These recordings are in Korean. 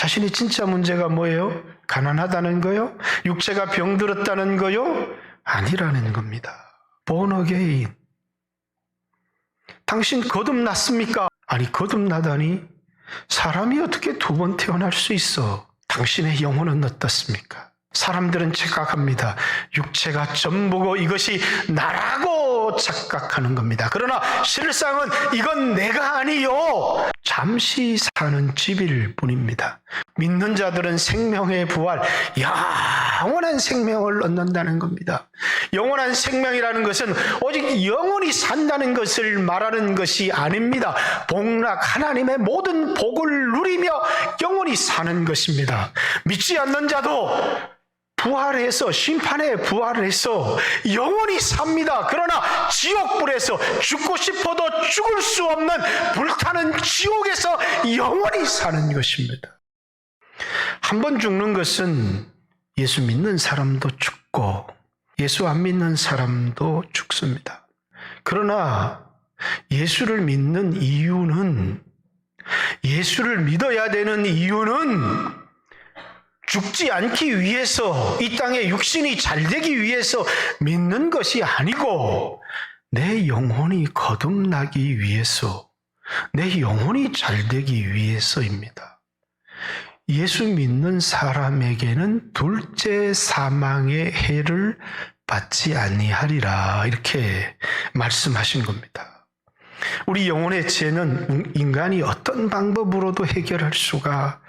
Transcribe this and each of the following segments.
자신의 진짜 문제가 뭐예요? 가난하다는 거요? 육체가 병들었다는 거요? 아니라는 겁니다. born again. 당신 거듭났습니까? 아니, 거듭나다니 사람이 어떻게 두 번 태어날 수 있어? 당신의 영혼은 어떻습니까? 사람들은 착각합니다. 육체가 전부고 이것이 나라고 착각하는 겁니다. 그러나 실상은 이건 내가 아니요, 잠시 사는 집일 뿐입니다. 믿는 자들은 생명의 부활, 영원한 생명을 얻는다는 겁니다. 영원한 생명이라는 것은 오직 영원히 산다는 것을 말하는 것이 아닙니다. 복락, 하나님의 모든 복을 누리며 영원히 사는 것입니다. 믿지 않는 자도 부활해서, 심판에 부활해서 영원히 삽니다. 그러나 지옥불에서 죽고 싶어도 죽을 수 없는 불타는 지옥에서 영원히 사는 것입니다. 한 번 죽는 것은 예수 믿는 사람도 죽고 예수 안 믿는 사람도 죽습니다. 그러나 예수를 믿는 이유는, 예수를 믿어야 되는 이유는 죽지 않기 위해서, 이 땅에 육신이 잘 되기 위해서 믿는 것이 아니고 내 영혼이 거듭나기 위해서, 내 영혼이 잘 되기 위해서입니다. 예수 믿는 사람에게는 둘째 사망의 해를 받지 아니하리라, 이렇게 말씀하신 겁니다. 우리 영혼의 죄는 인간이 어떤 방법으로도 해결할 수가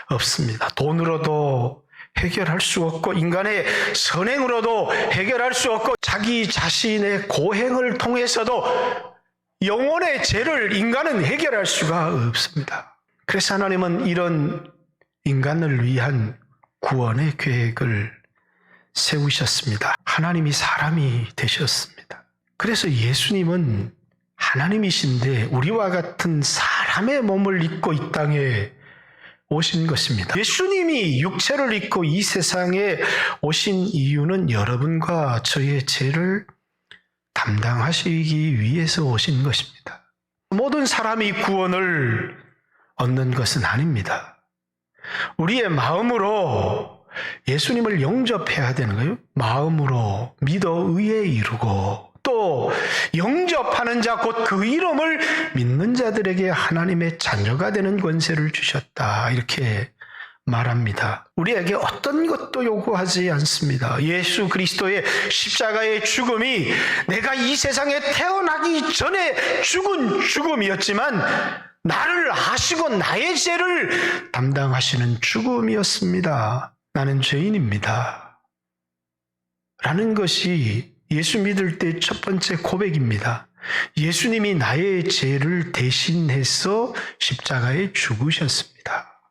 없습니다. 돈으로도 해결할 수 없고 인간의 선행으로도 해결할 수 없고 자기 자신의 고행을 통해서도 영혼의 죄를 인간은 해결할 수가 없습니다. 그래서 하나님은 이런 인간을 위한 구원의 계획을 세우셨습니다. 하나님이 사람이 되셨습니다. 그래서 예수님은 하나님이신데 우리와 같은 사람의 몸을 입고 이 땅에 오신 것입니다. 예수님이 육체를 입고 이 세상에 오신 이유는 여러분과 저의 죄를 담당하시기 위해서 오신 것입니다. 모든 사람이 구원을 얻는 것은 아닙니다. 우리의 마음으로 예수님을 영접해야 되는 거예요. 마음으로 믿어 의에 이르고, 또 영접하는 자, 곧 그 이름을 믿는 자들에게 하나님의 자녀가 되는 권세를 주셨다, 이렇게 말합니다. 우리에게 어떤 것도 요구하지 않습니다. 예수 그리스도의 십자가의 죽음이 내가 이 세상에 태어나기 전에 죽은 죽음이었지만 나를 아시고 나의 죄를 담당하시는 죽음이었습니다. 나는 죄인입니다 라는 것이 예수 믿을 때 첫 번째 고백입니다. 예수님이 나의 죄를 대신해서 십자가에 죽으셨습니다.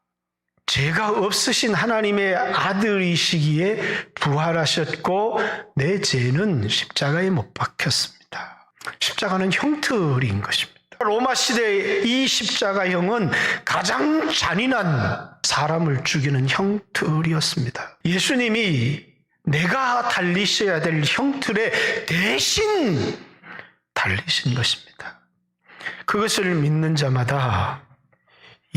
죄가 없으신 하나님의 아들이시기에 부활하셨고 내 죄는 십자가에 못 박혔습니다. 십자가는 형틀인 것입니다. 로마 시대의 이 십자가형은 가장 잔인한 사람을 죽이는 형틀이었습니다. 예수님이 내가 달리셔야 될 형틀에 대신 달리신 것입니다. 그것을 믿는 자마다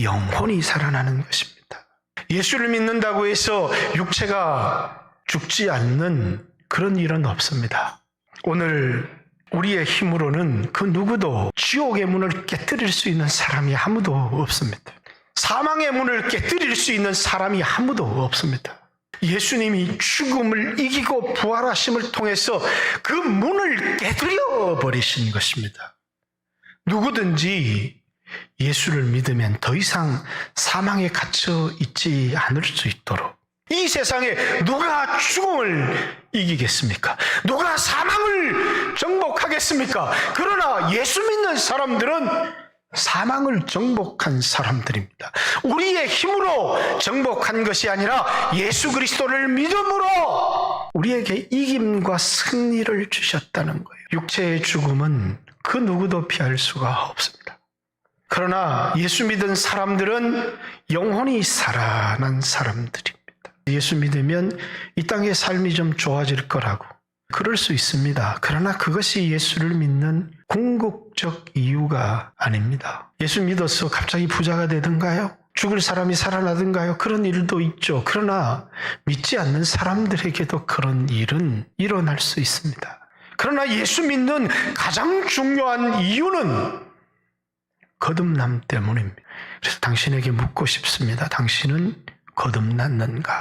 영혼이 살아나는 것입니다. 예수를 믿는다고 해서 육체가 죽지 않는 그런 일은 없습니다. 오늘 우리의 힘으로는 그 누구도 지옥의 문을 깨뜨릴 수 있는 사람이 아무도 없습니다. 사망의 문을 깨뜨릴 수 있는 사람이 아무도 없습니다. 예수님이 죽음을 이기고 부활하심을 통해서 그 문을 깨뜨려 버리신 것입니다. 누구든지 예수를 믿으면 더 이상 사망에 갇혀 있지 않을 수 있도록, 이 세상에 누가 죽음을 이기겠습니까? 누가 사망을 정복하겠습니까? 그러나 예수 믿는 사람들은 사망을 정복한 사람들입니다. 우리의 힘으로 정복한 것이 아니라 예수 그리스도를 믿음으로 우리에게 이김과 승리를 주셨다는 거예요. 육체의 죽음은 그 누구도 피할 수가 없습니다. 그러나 예수 믿은 사람들은 영혼이 살아난 사람들입니다. 예수 믿으면 이 땅의 삶이 좀 좋아질 거라고 그럴 수 있습니다. 그러나 그것이 예수를 믿는 궁극적 이유가 아닙니다. 예수 믿어서 갑자기 부자가 되든가요? 죽을 사람이 살아나든가요? 그런 일도 있죠. 그러나 믿지 않는 사람들에게도 그런 일은 일어날 수 있습니다. 그러나 예수 믿는 가장 중요한 이유는 거듭남 때문입니다. 그래서 당신에게 묻고 싶습니다. 당신은 거듭났는가?